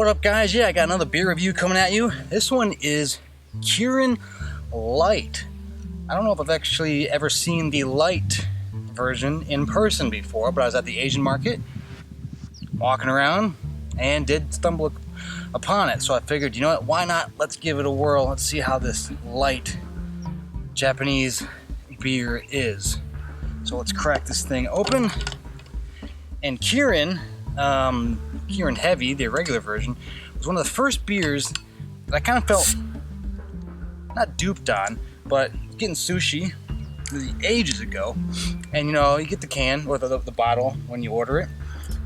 up, guys? Yeah, I got another beer review coming at you. This one is Kirin Light. I don't know if I've actually ever seen the light version in person before, but I was at the Asian market walking around and did stumble upon it. So I figured, you know what, why not? Let's give it a whirl. Let's see how this light Japanese beer is. So let's crack this thing open. And Kirin, Kirin Heavy, the regular version, was one of the first beers that I kind of felt not duped on, but getting sushi ages ago. And you know, you get the can or the bottle when you order it,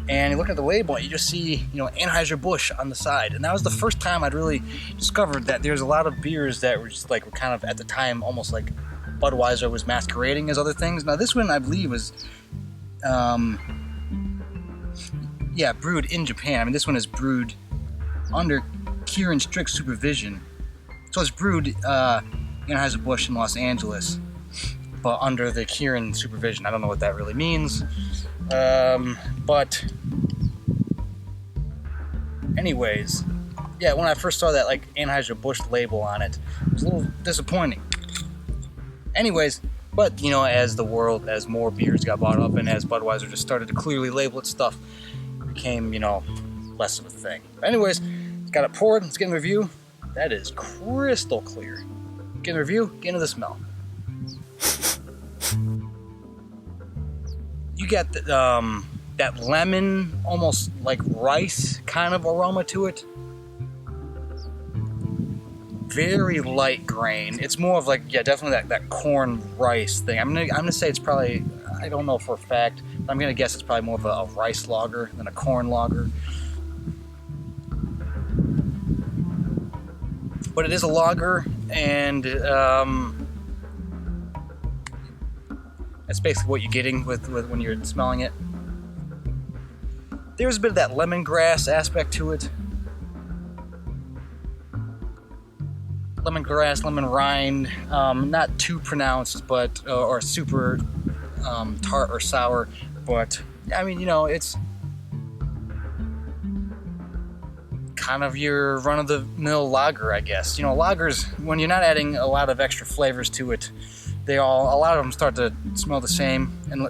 and you look at the label and you just see, you know, Anheuser-Busch on the side. And that was the first time I'd really discovered that there's a lot of beers that were just like, were kind of at the time almost like Budweiser was masquerading as other things. Now this one I believe was brewed in Japan. I mean, this one is brewed under Kirin strict supervision. So it's brewed Anheuser-Busch in Los Angeles, but under the Kirin supervision. I don't know what that really means. But anyways, yeah, when I first saw that like Anheuser-Busch label on it, it was a little disappointing. Anyways, but you know, as more beers got bought up and as Budweiser just started to clearly label its stuff, it became, you know, less of a thing. But anyways, got it poured. Let's get in the review. That is crystal clear. Get in the review, get into the smell. You got that lemon, almost like rice kind of aroma to it. Very light grain. It's more of like, yeah, definitely that corn rice thing. I'm gonna say it's probably, I don't know for a fact, but I'm gonna guess it's probably more of a rice lager than a corn lager. But it is a lager, and that's basically what you're getting with when you're smelling it. There's a bit of that lemongrass aspect to it. Lemongrass, lemon rind, not too pronounced, but or super tart or sour. But I mean, you know, it's kind of your run-of-the-mill lager, I guess. You know, lagers, when you're not adding a lot of extra flavors to it, a lot of them start to smell the same, and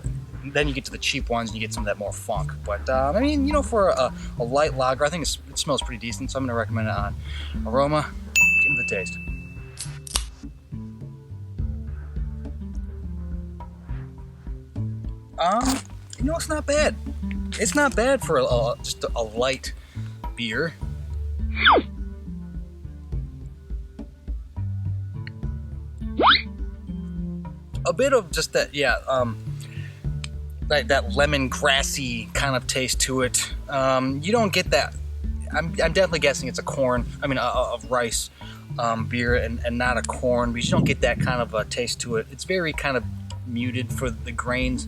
then you get to the cheap ones and you get some of that more funk. But I mean, you know, for a light lager, I think it smells pretty decent, so I'm going to recommend it on aroma. Get into the taste. You know, it's not bad. It's not bad for just a light beer. A bit of just that, that lemon grassy kind of taste to it. You don't get that. I'm definitely guessing it's a rice beer and not a corn, because you don't get that kind of a taste to it. It's very kind of muted for the grains.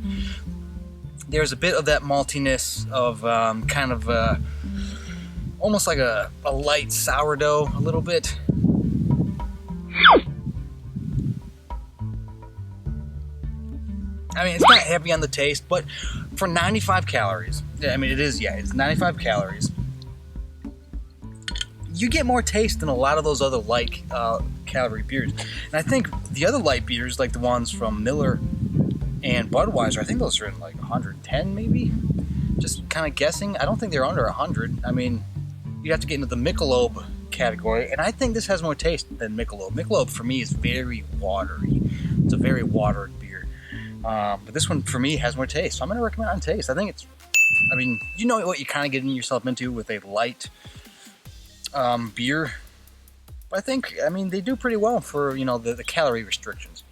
There's a bit of that maltiness of kind of almost like a light sourdough a little bit. I mean, it's not heavy on the taste, but for 95 calories, I mean, it's 95 calories. You get more taste than a lot of those other light calorie beers. And I think the other light beers, like the ones from Miller and Budweiser, I think those are in like 110 maybe? Just kind of guessing. I don't think they're under 100. I mean, you'd have to get into the Michelob category, and I think this has more taste than Michelob. Michelob, for me, is very watery. It's a very watered beer. But this one, for me, has more taste. So I'm going to recommend it on taste. I think you know what you're kind of getting yourself into with a light beer. But I think, they do pretty well for, you know, the calorie restrictions.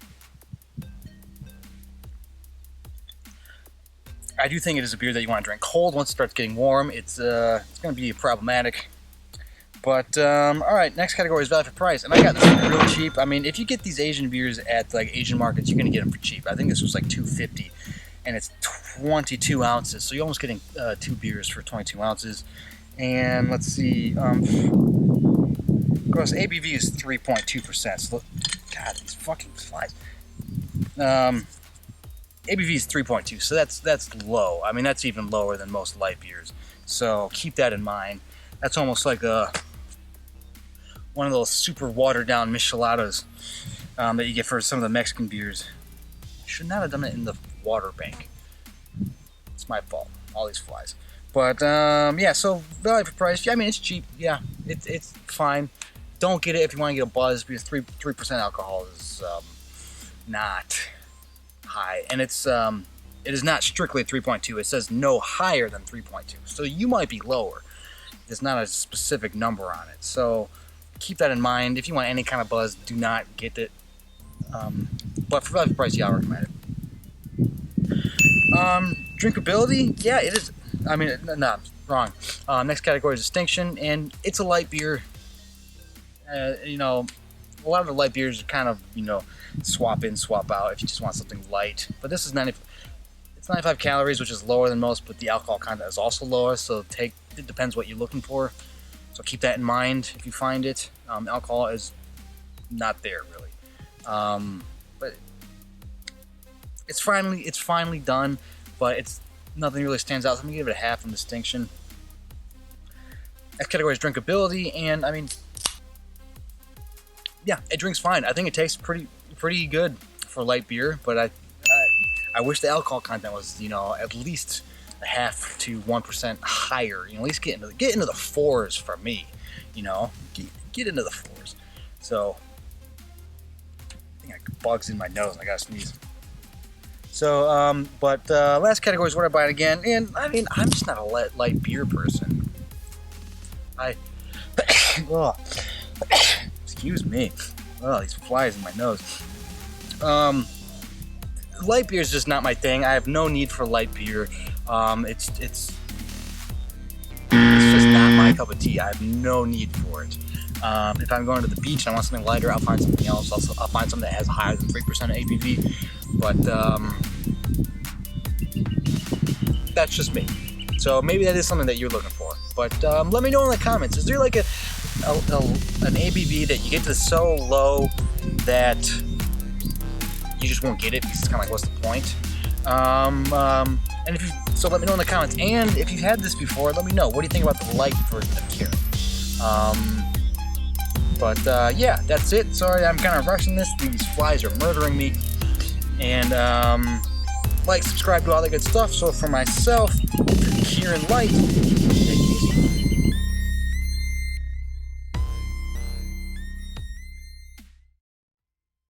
I do think it is a beer that you want to drink cold. Once it starts getting warm, it's going to be problematic. But, alright, next category is value for price. And I got this real cheap. I mean, if you get these Asian beers at, like, Asian markets, you're going to get them for cheap. I think this was, like, $2.50, and it's 22 ounces. So you're almost getting 2 beers for 22 ounces. And, let's see, gross ABV is 3.2%. So, God, these fucking flies. ABV is 3.2, so that's low. I mean, that's even lower than most light beers. So keep that in mind. That's almost like one of those super watered down micheladas that you get for some of the Mexican beers. I should not have done it in the water bank. It's my fault. All these flies. But yeah, so value for price. Yeah, I mean it's cheap. Yeah, it's fine. Don't get it if you want to get a buzz, because 3% alcohol is not high, and it is not strictly 3.2. It says no higher than 3.2, so you might be lower. There's not a specific number on it, so keep that in mind. If you want any kind of buzz, do not get it. But for value price, yeah, I'll recommend it. Drinkability, yeah, it is. I mean, no, wrong. Next category is distinction, and it's a light beer. You know, a lot of the light beers are kind of, you know, swap in, swap out if you just want something light. But this is 95 calories, which is lower than most, but the alcohol content is also lower, so it depends what you're looking for. So keep that in mind if you find it. Alcohol is not there really, but it's finally done. But nothing really stands out. So I'm gonna give it a half in distinction. Next category is drinkability, and I mean, yeah, it drinks fine. I think it tastes pretty good for light beer, but I wish the alcohol content was, you know, at least a half to 1% higher. You know, at least get into the fours for me. You know, get into the fours. So I think I got bugs in my nose and I gotta sneeze. So, but last category is what I buy it again, and I mean, I'm just not a light beer person. Oh, excuse me. Oh, these flies in my nose. Light beer is just not my thing. I have no need for light beer. It's just not my cup of tea. I have no need for it. If I'm going to the beach and I want something lighter, I'll find something else. I'll find something that has higher than 3% ABV. But that's just me. So maybe that is something that you're looking for. But let me know in the comments. Is there like an ABV that you get to so low that you just won't get it? Because it's kind of like, what's the point? And so let me know in the comments. And if you've had this before, let me know. What do you think about the light version of Kirin? But yeah, that's it. Sorry, I'm kind of rushing this. These flies are murdering me. And like, subscribe, do all that good stuff. So for myself, Kirin Light.